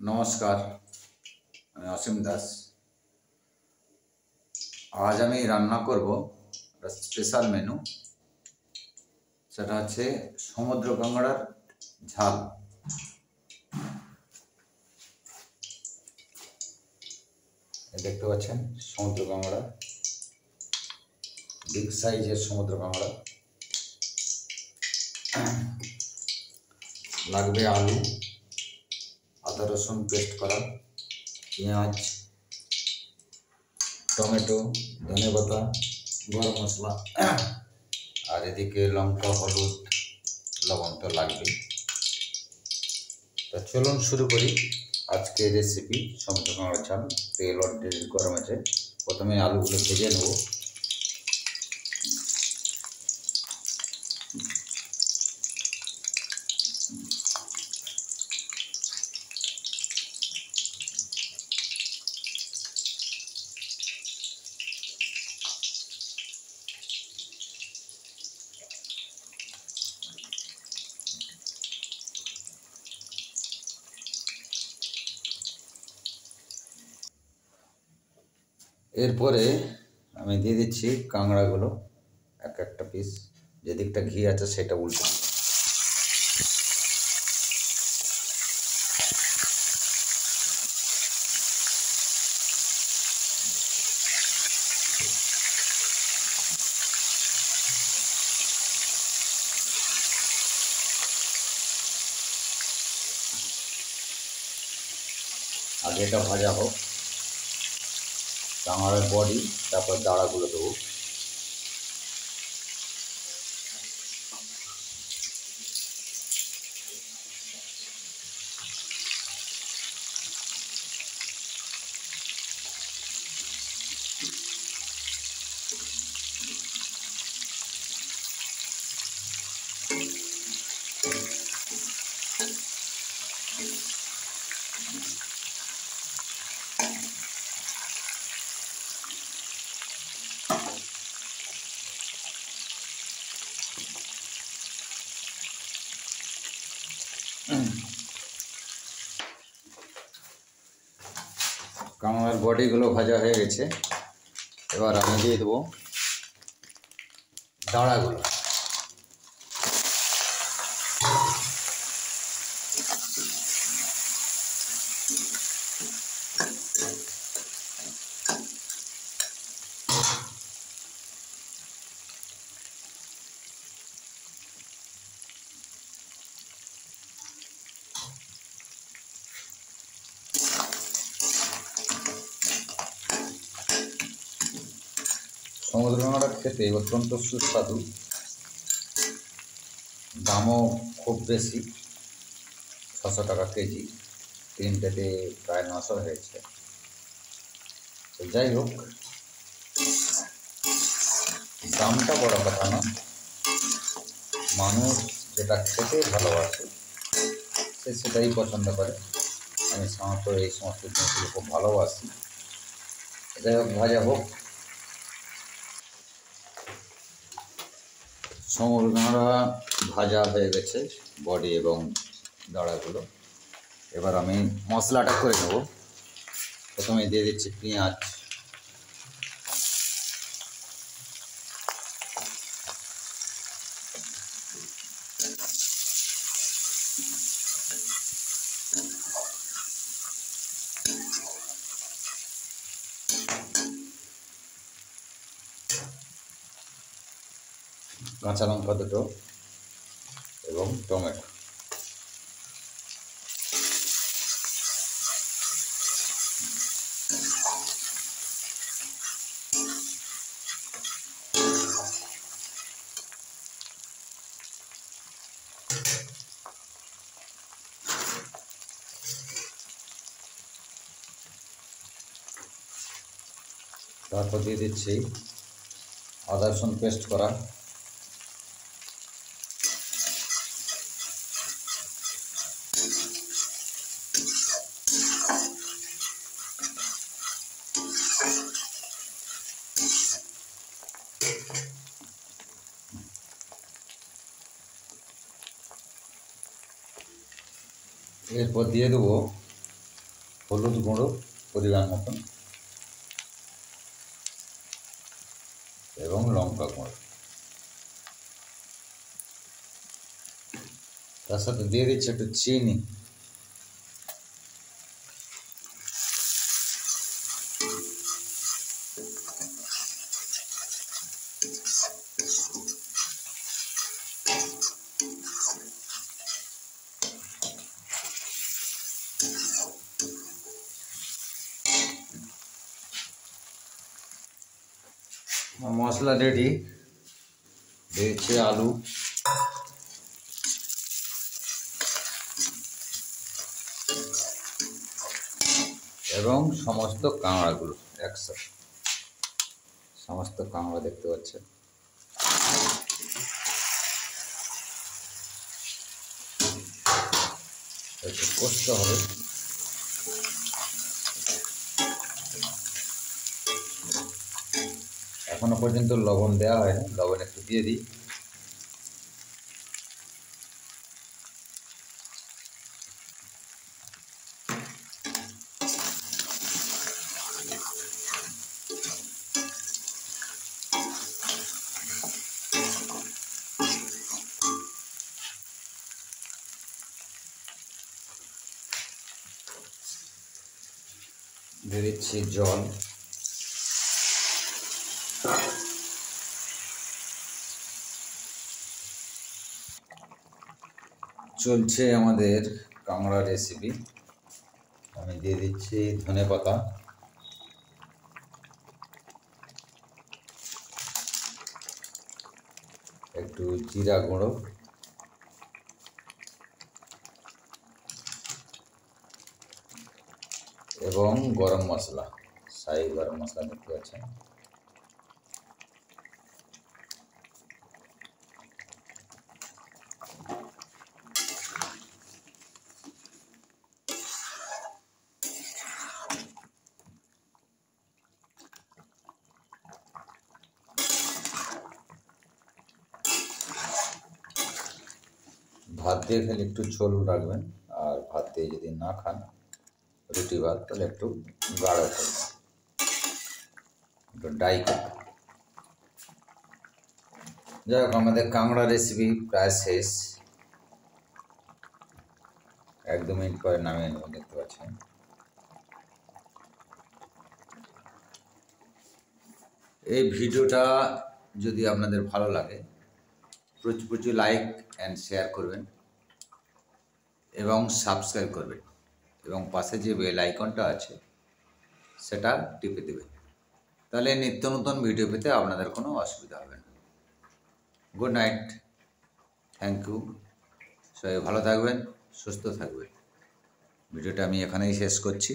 নমস্কার, আমি অসীম দাস। আজ আমি রান্না করব একটা স্পেশাল মেনু। সেটা হচ্ছে সমুদ্র কাঁকড়ার ঝাল। দেখতে পাচ্ছেন সমুদ্র কাঁকড়া, বিগ সাইজের সমুদ্র কাঁকড়া। লাগবে আলু, আদা রসুন পেস্ট করা, পেঁয়াজ, টমেটো, ধনেপাতা, গরম মশলা, আর এদিকে লঙ্কা, হলুদ, লবণ তো লাগবে। তা চলুন শুরু করি আজকে রেসিপি সমুদ্র কাঁকড়ার ঝাল। তেল অলরেডি গরম আছে। প্রথমে আলুগুলো ভেজে নেব। এরপরে আমি দিয়ে দিচ্ছি কাঁকড়াগুলো, এক একটা পিস। যেদিকটা ঘি আছে সেটা উল্টে দিচ্ছি। আগে এটা ভাজা হোক, কাঁকড়ার বডি, তারপর দাঁড়াগুলো দেবো। কাঁকড়ার বডিগুলো ভাজা হয়ে গেছে। এবার আমি দিয়ে দেবো দাঁড়াগুলো। সমুদ্র কাঁকড়া খেতে অত্যন্ত সুস্বাদু, দামও খুব বেশি, 600 টাকা কেজি। তিনটেতে প্রায় 900 হয়েছে। তো যাই হোক, দামটা বড় কথা না, মানুষ যেটা খেতে ভালোবাসে সে সেটাই পছন্দ করে। আমি সাধারণত এই সমস্ত জিনিসগুলো খুব ভালোবাসি। যাই হোক, ভাজা হোক। সমুদ্র কাঁকড়া ভাজা হয়ে গেছে, বডি এবং দাঁড়াগুলো। এবার আমি মশলাটা করে নেব। প্রথমে দিয়ে দিচ্ছি পেঁয়াজ, কাঁচা লঙ্কা দুটো এবং টমেটো। তারপর দিয়ে দিচ্ছি আদা রসুন পেস্ট করা। এরপর দিয়ে দেবো হলুদ গুঁড়ো পরিমাণ মতন এবং লঙ্কা গুঁড়ো, তার সাথে দিয়ে দিচ্ছি একটু চিনি। মশলা রেডি, দিয়েছি আলু এবং সমস্ত কাঁকড়াগুলো একসাথে, সমস্ত কাঁকড়া দেখতে পাচ্ছেন। একটু কষতে হবে। এখনো পর্যন্ত লবণ দেওয়া হয়নি, লবণ একটু দিয়ে দিই। দিয়ে দিচ্ছি জল। চলছে আমাদের কাঁকড়া রেসিপি। আমি দিয়ে দিচ্ছি ধনেপাতা, একটু জিরা গুঁড়ো, এবং গরম মশলা, শাহি গরম মশলা দেখতে পাচ্ছেন। ভাত দিয়ে খেলে একটু ঝোল রাখবেন, আর ভাত দিয়ে যদি না খান, রুটি ভাত, তাহলে একটু গাঢ় করবেন, একটু ডাই করবেন। যাই হোক, আমাদের কাঁকড়া রেসিপি প্রায় শেষ। 1-2 মিনিট পরে নামিয়ে নেব, দেখতে পাচ্ছেন। এই ভিডিওটা যদি আপনাদের ভালো লাগে, প্রচুর প্রচুর লাইক অ্যান্ড শেয়ার করবেন এবং সাবস্ক্রাইব করবেন, এবং পাশে যে বেল আইকনটা আছে সেটা টিপে দেবেন। তাহলে নিত্য নতুন ভিডিও পেতে আপনাদের কোনো অসুবিধা হবে না। Good night, thank you. সবাই ভালো থাকবেন, সুস্থ থাকবেন। ভিডিওটা আমি এখানেই শেষ করছি।